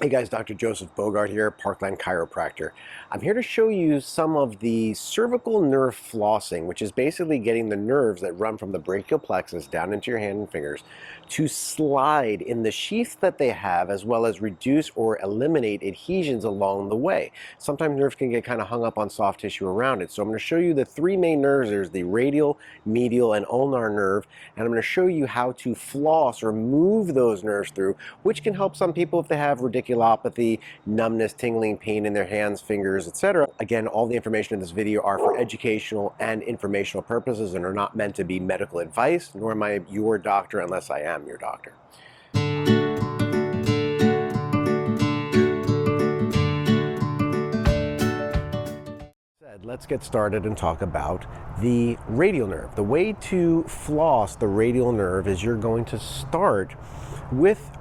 Hey guys, Dr. Joseph Bogart here, Parkland Chiropractor. I'm here to show you some of the cervical nerve flossing, which is basically getting the nerves that run from the brachial plexus down into your hand and fingers to slide in the sheaths that they have, as well as reduce or eliminate adhesions along the way. Sometimes nerves can get kind of hung up on soft tissue around it. So I'm going to show you the three main nerves. There's the radial, medial, and ulnar nerve, and I'm going to show you how to floss or move those nerves through, which can help some people if they have radiculopathy, numbness, tingling, pain in their hands, fingers, etc. Again, all the information in this video are for educational and informational purposes and are not meant to be medical advice, nor am I your doctor unless I am your doctor. Let's get started and talk about the radial nerve. The way to floss the radial nerve is you're going to start with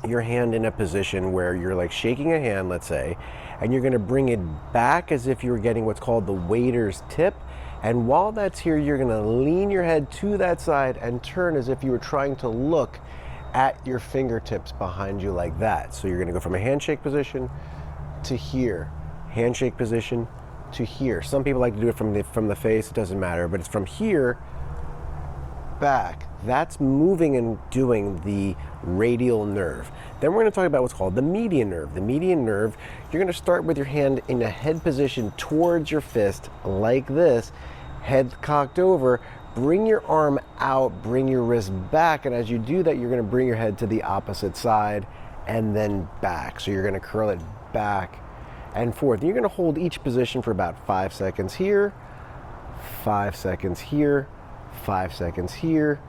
your hand in a position where you're like shaking a hand, let's say, and you're going to bring it back as if you were getting what's called the waiter's tip. And while that's here, you're going to lean your head to that side and turn as if you were trying to look at your fingertips behind you like that. So you're going to go from a handshake position to here, handshake position to here. Some people like to do it from the face, it doesn't matter, but it's from here back. That's moving and doing the radial nerve. Then we're going to talk about what's called the median nerve. The median nerve, you're going to start with your hand in a head position towards your fist like this, head cocked over, bring your arm out, bring your wrist back, and as you do that, you're going to bring your head to the opposite side and then back. So you're going to curl it back and forth. And you're going to hold each position for about 5 seconds here, 5 seconds here, 5 seconds here,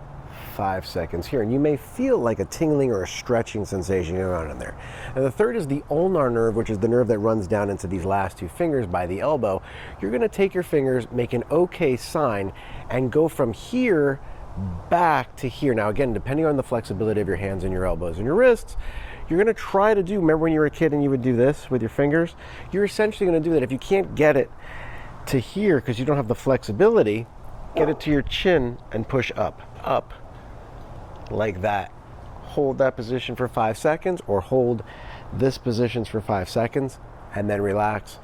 5 seconds here. And you may feel like a tingling or a stretching sensation going on in there. And the third is the ulnar nerve, which is the nerve that runs down into these last two fingers by the elbow. You're going to take your fingers, make an OK sign, and go from here back to here. Now again, depending on the flexibility of your hands and your elbows and your wrists, you're going to try to do, remember when you were a kid and you would do this with your fingers? You're essentially going to do that. If you can't get it to here because you don't have the flexibility, get it to your chin and push up, like that. Hold that position for 5 seconds, or hold this position for 5 seconds, and then relax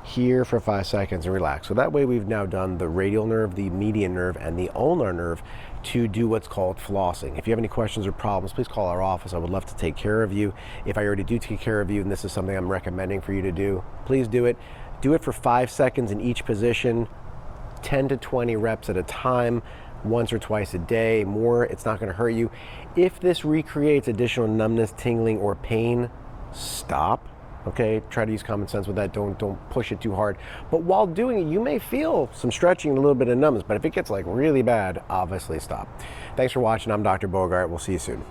here for 5 seconds and relax. So that way we've now done the radial nerve, the median nerve, and the ulnar nerve to do what's called flossing. If you have any questions or problems, please call our office. I would love to take care of you. If I already do take care of you and this is something I'm recommending for you to do, please do it. Do it for 5 seconds in each position, 10 to 20 reps at a time, once or twice a day. More, it's not going to hurt you. If this recreates additional numbness, tingling, or pain, stop. Okay, try to use common sense with that. Don't push it too hard. But while doing it, you may feel some stretching and a little bit of numbness. But if it gets like really bad, obviously stop. Thanks for watching. I'm Dr. Bogart. We'll see you soon.